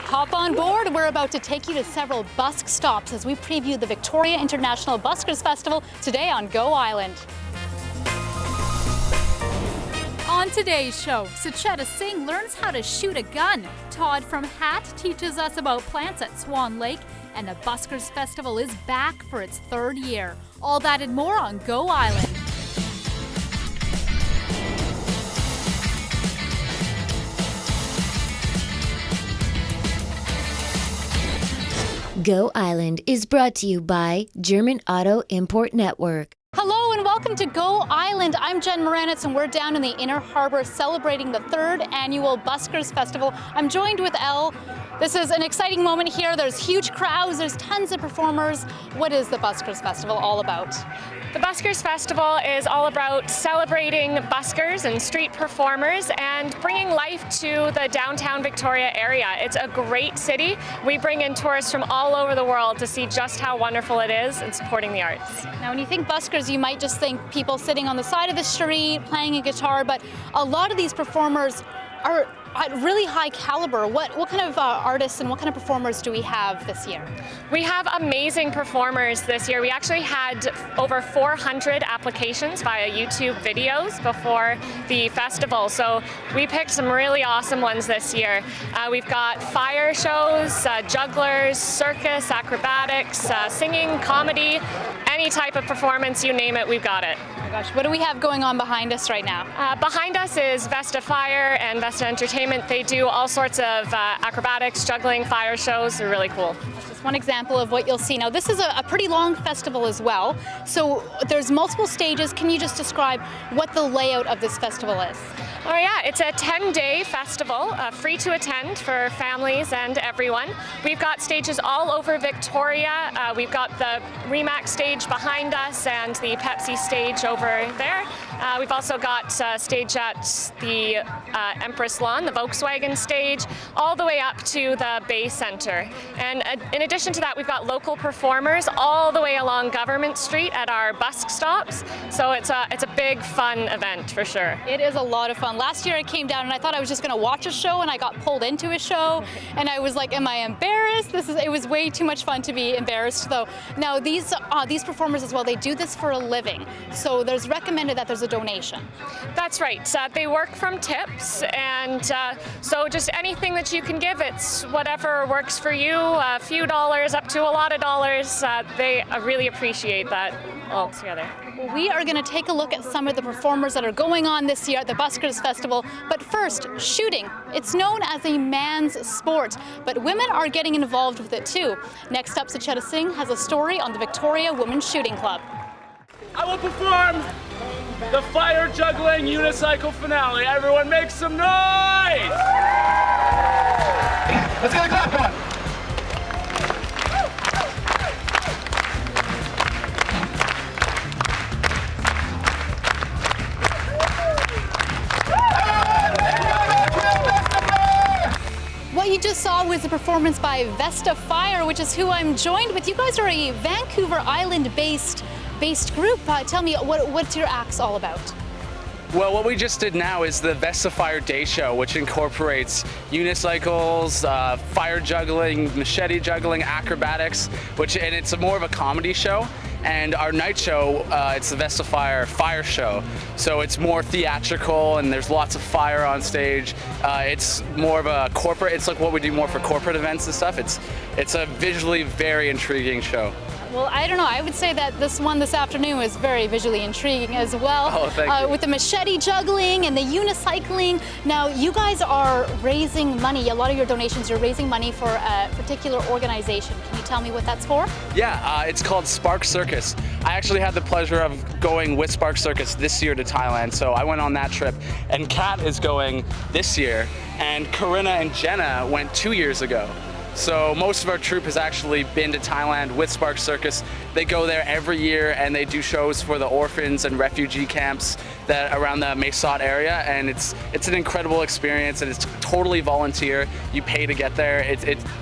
Hop on board. We're about to take you to several busk stops as we preview the Victoria International Buskers Festival today on Go Island. On today's show, Sucheta Singh learns how to shoot a gun. Todd from Hat teaches us about plants at Swan Lake, and the Buskers Festival is back for its third year. All that and more on Go Island. Go Island is brought to you by German Auto Import Network. Hello and welcome to Go Island. I'm Jen Muranetz and we're down in the Inner Harbor celebrating the third annual Buskers Festival. I'm joined with Elle. This is an exciting moment here. There's huge crowds, there's tons of performers. What is the Buskers Festival all about? The Buskers Festival is all about celebrating buskers and street performers and bringing life to the downtown Victoria area. It's a great city. We bring in tourists from all over the world to see just how wonderful it is and supporting the arts. Now, when you think buskers, you might just think people sitting on the side of the street playing a guitar, but a lot of these performers are at really high caliber. What kind of artists and what kind of performers do we have this year? We have amazing performers this year. We actually had over 400 applications via YouTube videos before the festival, so we picked some really awesome ones this year. We've got fire shows, jugglers, circus, acrobatics, singing, comedy, any type of performance, you name it, we've got it. Oh my gosh, what do we have going on behind us right now? Behind us is Vesta Fire and Vesta Entertainment. They do all sorts of acrobatics, juggling, fire shows. They're really cool. That's just one example of what you'll see. Now, this is a pretty long festival as well, so there's multiple stages. Can you just describe what the layout of this festival is? Oh yeah, it's a 10-day festival, free to attend for families and everyone. We've got stages all over Victoria. We've got the Remax stage behind us and the Pepsi stage over there. We've also got a stage at the Empress Lawn, the Volkswagen stage, all the way up to the Bay Centre. And in addition to that, we've got local performers all the way along Government Street at our busk stops. So it's a big, fun event for sure. It is a lot of fun. Last year I came down and I thought I was just going to watch a show, and I got pulled into a show and I was like, am I embarrassed? It was way too much fun to be embarrassed though. Now these performers as well, they do this for a living. So there's recommended that there's a donation. That's right. They work from tips, and so just anything that you can give, it's whatever works for you, a few dollars up to a lot of dollars. They really appreciate that all together. We are going to take a look at some of the performers that are going on this year at the Buskers Festival. But first, shooting. It's known as a man's sport, but women are getting involved with it too. Next up, Sucheta Singh has a story on the Victoria Women's Shooting Club. I will perform the fire juggling unicycle finale. Everyone make some noise! Let's get a clap on. What you just saw was a performance by Vesta Fire, which is who I'm joined with. You guys are a Vancouver Island-based group. Tell me, what's your acts all about? Well, what we just did now is the Vesta Fire Day Show, which incorporates unicycles, fire juggling, machete juggling, acrobatics, and it's more of a comedy show. And our night show, it's the Vesta Fire Show. So it's more theatrical and there's lots of fire on stage. It's more of a corporate, it's like what we do more for corporate events and stuff. It's a visually very intriguing show. Well, I don't know. I would say that this one this afternoon was very visually intriguing as well. Oh, thank you. With the machete juggling and the unicycling. Now, you guys are raising money. A lot of your donations, you're raising money for a particular organization. Can you tell me what that's for? Yeah, it's called Spark Circus. I actually had the pleasure of going with Spark Circus this year to Thailand, so I went on that trip. And Kat is going this year, and Corinna and Jenna went 2 years ago. So most of our troupe has actually been to Thailand with Spark Circus. They go there every year and they do shows for the orphans and refugee camps that around the Mae Sot area, and it's an incredible experience, and it's totally volunteer. You pay to get there,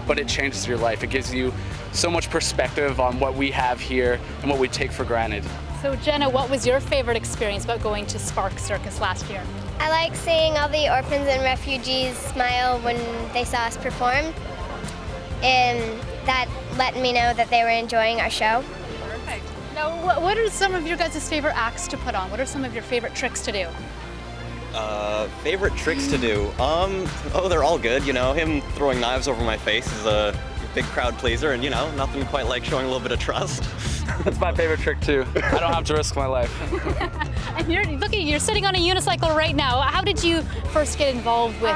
but it changes your life. It gives you so much perspective on what we have here and what we take for granted. So Jenna, what was your favorite experience about going to Spark Circus last year? I like seeing all the orphans and refugees smile when they saw us perform. that let me know that they were enjoying our show. Perfect. Now, what are some of your guys' favorite acts to put on? What are some of your favorite tricks to do? Favorite tricks to do? Oh, they're all good. You know, him throwing knives over my face is a big crowd pleaser, and you know, nothing quite like showing a little bit of trust. That's my favorite trick too. I don't have to risk my life. And you're sitting on a unicycle right now. How did you first get involved with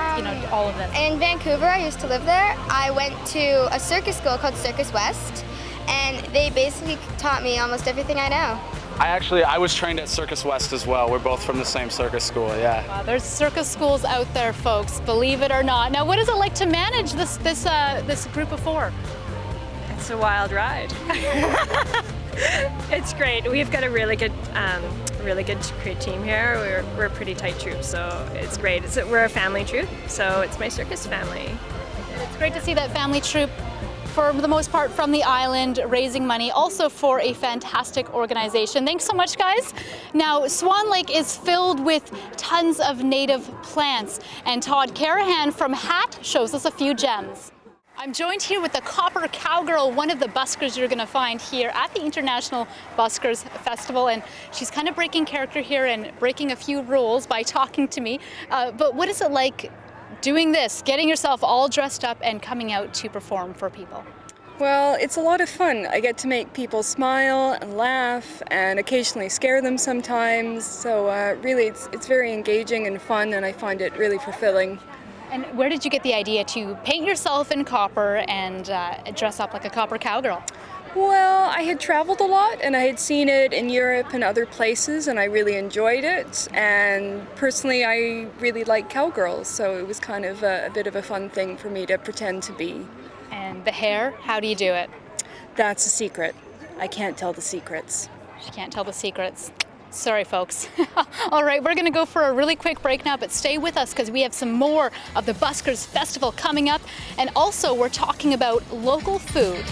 all of this? In Vancouver, I used to live there. I went to a circus school called Circus West, and they basically taught me almost everything I know. I was trained at Circus West as well. We're both from the same circus school, yeah. Wow, there's circus schools out there, folks, believe it or not. Now, what is it like to manage this group of four? It's a wild ride. It's great. We've got a really good great team here. We're a pretty tight troupe, so it's great. We're a family troupe, so it's my circus family. And it's great to see that family troupe, for the most part from the island, raising money also for a fantastic organization. Thanks so much, guys. Now, Swan Lake is filled with tons of native plants, and Todd Carahan from HAT shows us a few gems. I'm joined here with the Copper Cowgirl, one of the buskers you're going to find here at the International Buskers Festival, and she's kind of breaking character here and breaking a few rules by talking to me. But what is it like doing this, getting yourself all dressed up and coming out to perform for people? Well, it's a lot of fun. I get to make people smile and laugh and occasionally scare them sometimes. So really, it's very engaging and fun, and I find it really fulfilling. And where did you get the idea to paint yourself in copper and dress up like a copper cowgirl? Well, I had traveled a lot, and I had seen it in Europe and other places, and I really enjoyed it. And personally, I really like cowgirls, so it was kind of a bit of a fun thing for me to pretend to be. And the hair, how do you do it? That's a secret. I can't tell the secrets. She can't tell the secrets. Sorry, folks. All right, we're going to go for a really quick break now, but stay with us because we have some more of the Buskers Festival coming up. And also, we're talking about local food.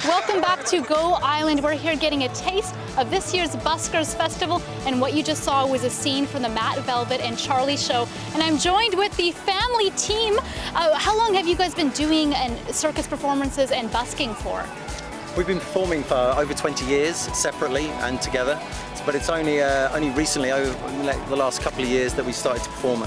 Welcome back to Go Island. We're here getting a taste of this year's Buskers Festival, and what you just saw was a scene from the Matt Velvet and Charlie show. And I'm joined with the family team. How long have you guys been doing circus performances and busking for? We've been performing for over 20 years, separately and together. But it's only recently, over the last couple of years, that we started to perform,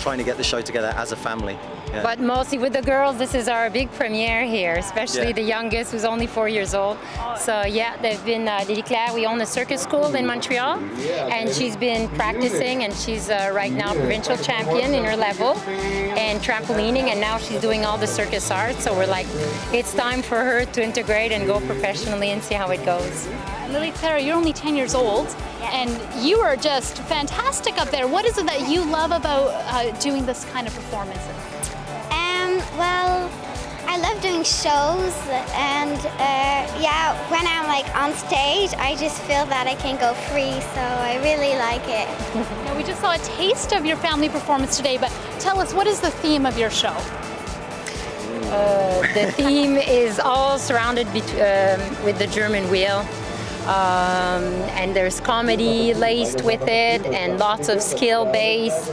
trying to get the show together as a family. Yeah. But mostly with the girls, this is our big premiere here, especially the youngest, who's only 4 years old. So yeah, they've been, Lily Claire, we own a circus school in Montreal, and she's been practicing, and she's right now provincial champion in her level, and trampolining, and now she's doing all the circus arts. So we're like, it's time for her to integrate and go professionally and see how it goes. Lily Claire, you're only 10 years old, and you are just fantastic up there. What is it that you love about doing this kind of performances? Well, I love doing shows, and when I'm like on stage, I just feel that I can go free, so I really like it. Now, we just saw a taste of your family performance today, but tell us, what is the theme of your show? The theme is all surrounded with the German wheel. And there's comedy laced with it, and lots of skill base.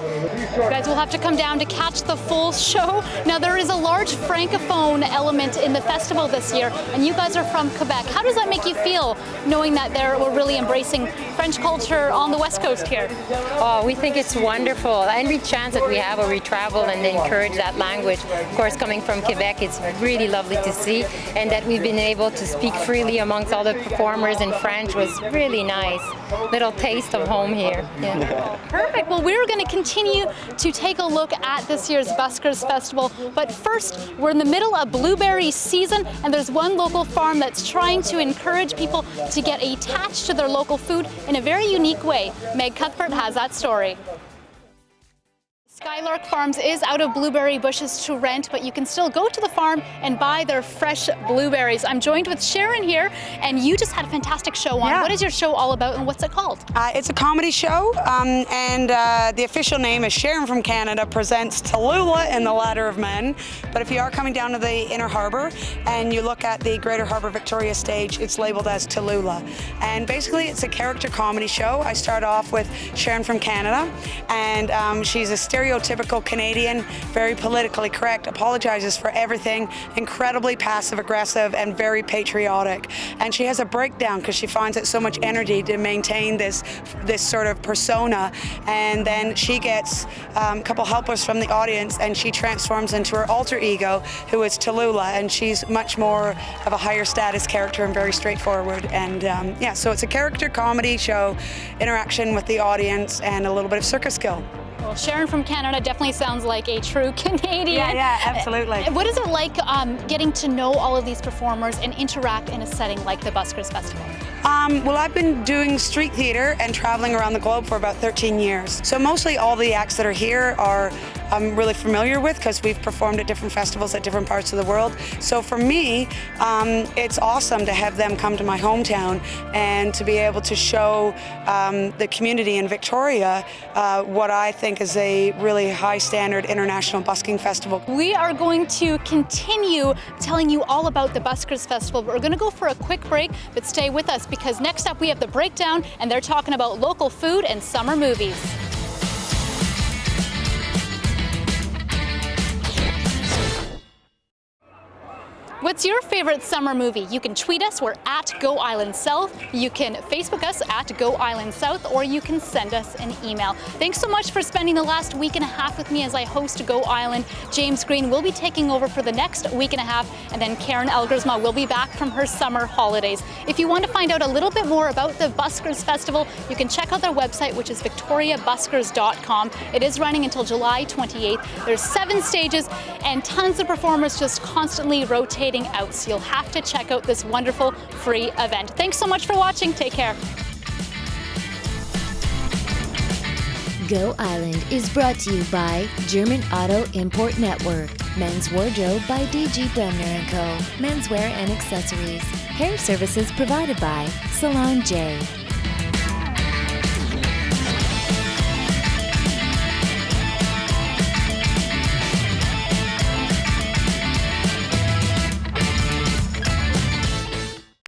You guys will have to come down to catch the full show. Now, there is a large francophone element in the festival this year, and you guys are from Quebec. How does that make you feel, knowing that we're really embracing French culture on the West Coast here? Oh, we think it's wonderful. Every chance that we have where we travel and encourage that language. Of course, coming from Quebec, it's really lovely to see, and that we've been able to speak freely amongst all the performers in French was really nice. Little taste of home here. Yeah. Perfect. Well, we're going to continue to take a look at this year's Buskers Festival, but first, we're in the middle of blueberry season, and there's one local farm that's trying to encourage people to get attached to their local food in a very unique way. Meg Cuthbert has that story. Skylark Farms is out of blueberry bushes to rent, but you can still go to the farm and buy their fresh blueberries. I'm joined with Sharon here, and you just had a fantastic show on. Yeah. What is your show all about, and what's it called? It's a comedy show, and the official name is Sharon from Canada presents Tallulah and the Ladder of Men. But if you are coming down to the Inner Harbour and you look at the Greater Harbour Victoria stage, it's labelled as Tallulah. And basically it's a character comedy show. I start off with Sharon from Canada, and she's a stereotypical Canadian, very politically correct, apologizes for everything, incredibly passive-aggressive and very patriotic. And she has a breakdown because she finds it so much energy to maintain this sort of persona, and then she gets a couple helpers from the audience and she transforms into her alter ego, who is Tallulah, and she's much more of a higher status character and very straightforward. And yeah, so it's a character comedy show, interaction with the audience, and a little bit of circus skill. Well, Sharon from Canada definitely sounds like a true Canadian. Yeah, absolutely. What is it like getting to know all of these performers and interact in a setting like the Buskers Festival? Well, I've been doing street theater and traveling around the globe for about 13 years. So mostly all the acts that are here are I'm really familiar with because we've performed at different festivals at different parts of the world. So for me, it's awesome to have them come to my hometown and to be able to show the community in Victoria what I think is a really high standard international busking festival. We are going to continue telling you all about the Buskers Festival, but we're going to go for a quick break, but stay with us because next up we have the breakdown, and they're talking about local food and summer movies. What's your favorite summer movie? You can tweet us, we're at Go Island South. You can Facebook us at Go Island South, or you can send us an email. Thanks so much for spending the last week and a half with me as I host Go Island. James Green will be taking over for the next week and a half, and then Karen Elgersma will be back from her summer holidays. If you want to find out a little bit more about the Buskers Festival, you can check out their website, which is victoriabuskers.com. It is running until July 28th. There's 7 stages and tons of performers just constantly rotating out, so you'll have to check out this wonderful free event. Thanks so much for watching. Take care. Go Island is brought to you by German Auto Import Network, Men's Wardrobe by DG Bremner & Co., Menswear and Accessories, Hair Services provided by Salon J.